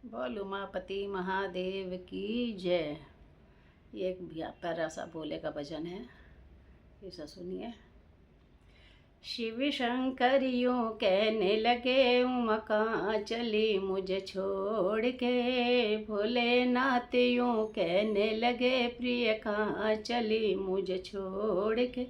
बोल उमापति महादेव की जय। ये एक प्यारा सा भोले का भजन है, इसे सुनिए। शिव शंकर यूं कहने लगे, उमा कहाँ चली मुझे छोड़ के। भोलेनाथ यूं कहने लगे, प्रिय कहाँ चली मुझे छोड़ के।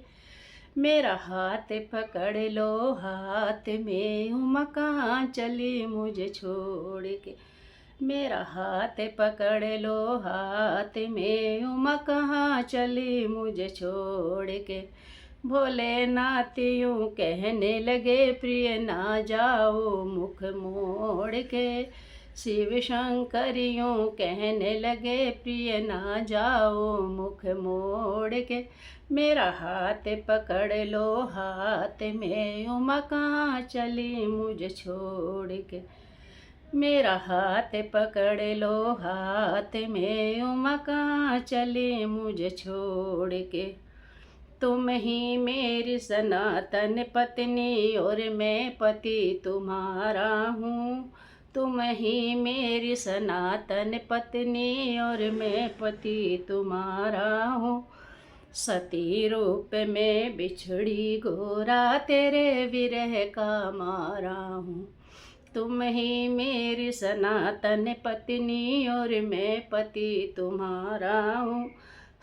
मेरा हाथ पकड़ लो हाथ में, उमा कहाँ चली मुझे छोड़ के। मेरा हाथ पकड़ लो हाथ में, उमा कहाँ चली मुझे छोड़ के। भोलेनाथ यूं कहने लगे, प्रिय ना जाओ मुख मोड़ के। शिव शंकर यूं कहने लगे, प्रिय ना जाओ मुख मोड़ के। मेरा हाथ पकड़ लो हाथ में, उमा कहाँ चली मुझे छोड़ के। मेरा हाथ पकड़ लो हाथ में, उमा कहाँ चली मुझे छोड़ के। तुम ही मेरी सनातन पत्नी और मैं पति तुम्हारा हूँ। तुम ही मेरी सनातन पत्नी और मैं पति तुम्हारा हूँ। सती रूप में बिछड़ी घोरा, तेरे विरह का मारा हूँ। तुम ही मेरी सनातन पत्नी और मैं पति तुम्हारा हूँ।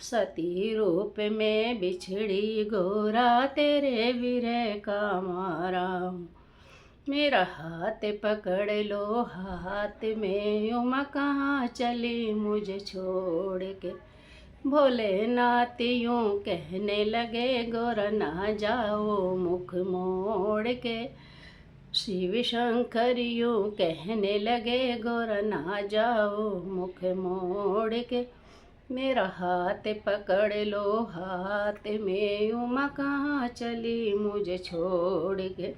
सती रूप में बिछड़ी घोरा, तेरे विरह का मारा हूँ। मेरा हाथ पकड़ लो हाथ में, उमा कहाँ चली मुझे छोड़ के। भोलेनाथ यूं कहने लगे, गोरा ना जाओ मुख मोड़ के। शिव शंकर यूं कहने लगे, गोरा ना जाओ मुख मोड़ के। मेरा हाथ पकड़ लो हाथ में, उमा कहाँ चली मुझे छोड़ के।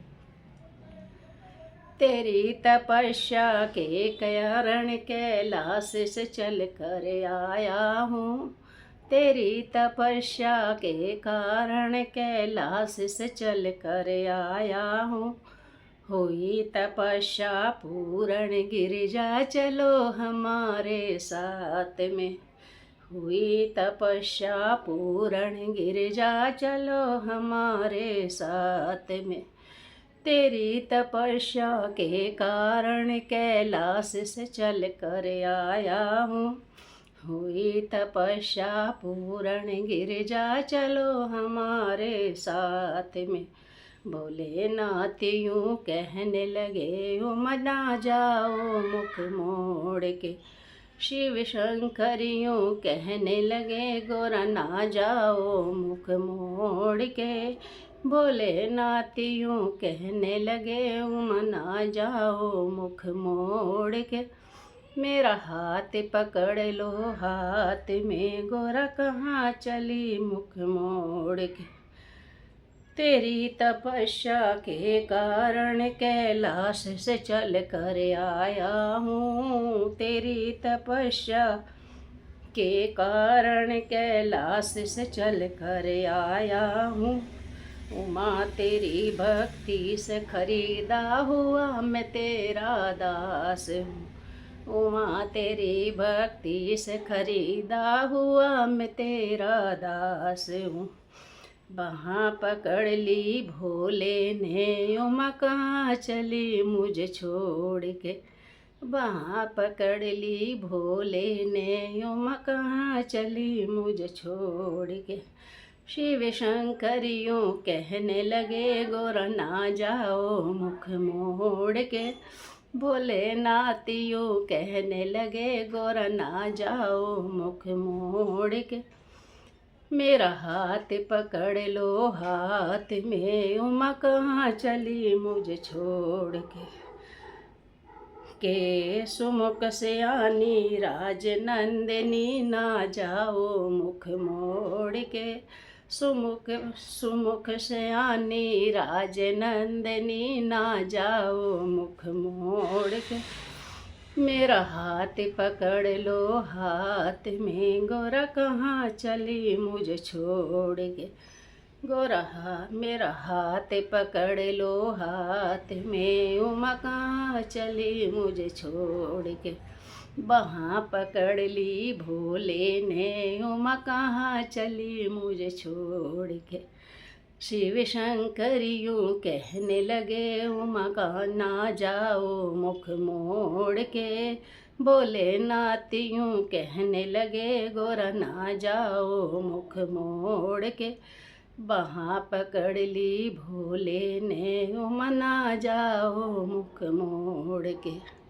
तेरी तपस्या के कारण कैलाश से चल कर आया हूँ। तेरी तपस्या के कारण कैलाश से चल कर आया हूँ। हुई तपस्या पूर्ण गिरिजा, चलो हमारे साथ में। हुई तपस्या पूर्ण गिरिजा, चलो हमारे साथ में। तेरी तपस्या के कारण कैलाश से चल कर आया हूँ। हुई तपस्या पूर्ण गिरिजा, चलो हमारे साथ में। भोलेनाथ यूं कहने लगे, उमा ना जाओ मुख मोड़ के। शिव शंकर यूं कहने लगे, गोरा ना जाओ मुख मोड़ के। भोलेनाथ यूं कहने लगे, उमा ना जाओ मुख मोड़ के। मेरा हाथ पकड़ लो हाथ में, गोरा कहाँ चली मुख मोड़ के। तेरी तपस्या के कारण कैलाश से चल कर आया हूँ। तेरी तपस्या के कारण कैलाश से चल कर आया हूँ। उमा तेरी भक्ति से खरीदा हुआ मैं तेरा दास हूँ। उमा तेरी भक्ति से खरीदा हुआ मैं तेरा दास हूँ। बाहाँ पकड़ ली भोले ने, उमा कहाँ चली मुझे छोड़ के। बाहाँ पकड़ ली भोले ने, उमा कहाँ चली मुझे छोड़ के। शिव शंकर यूं कहने लगे, गोरा ना जाओ मुख मोड़ के। भोलेनाथ यूं कहने लगे, गोरा ना जाओ मुख मोड़ के। मेरा हाथ पकड़ लो हाथ में, उमा कहाँ चली मुझे छोड़ के सुमुख से आनी राजनंदिनी, ना जाओ मुख मोड़ के। सुमुख सुमुख से आनी राजनंदिनी, ना जाओ मुख मोड़ के। मेरा हाथ पकड़ लो हाथ में, गोरा कहाँ चली मुझे छोड़ के। गोरा मेरा हाथ पकड़ लो, हाथ में उमा कहाँ चली मुझे छोड़ के। बाहाँ पकड़ ली भोले ने, उमा कहाँ चली मुझे छोड़ के। शिव शंकर यूँ कहने लगे, उमा का ना जाओ मुख मोड़ के। भोलेनाथ यूँ कहने लगे, गोरा ना जाओ मुख मोड़ के। बाहाँ पकड़ ली भोले ने, उमा ना जाओ मुख मोड़ के।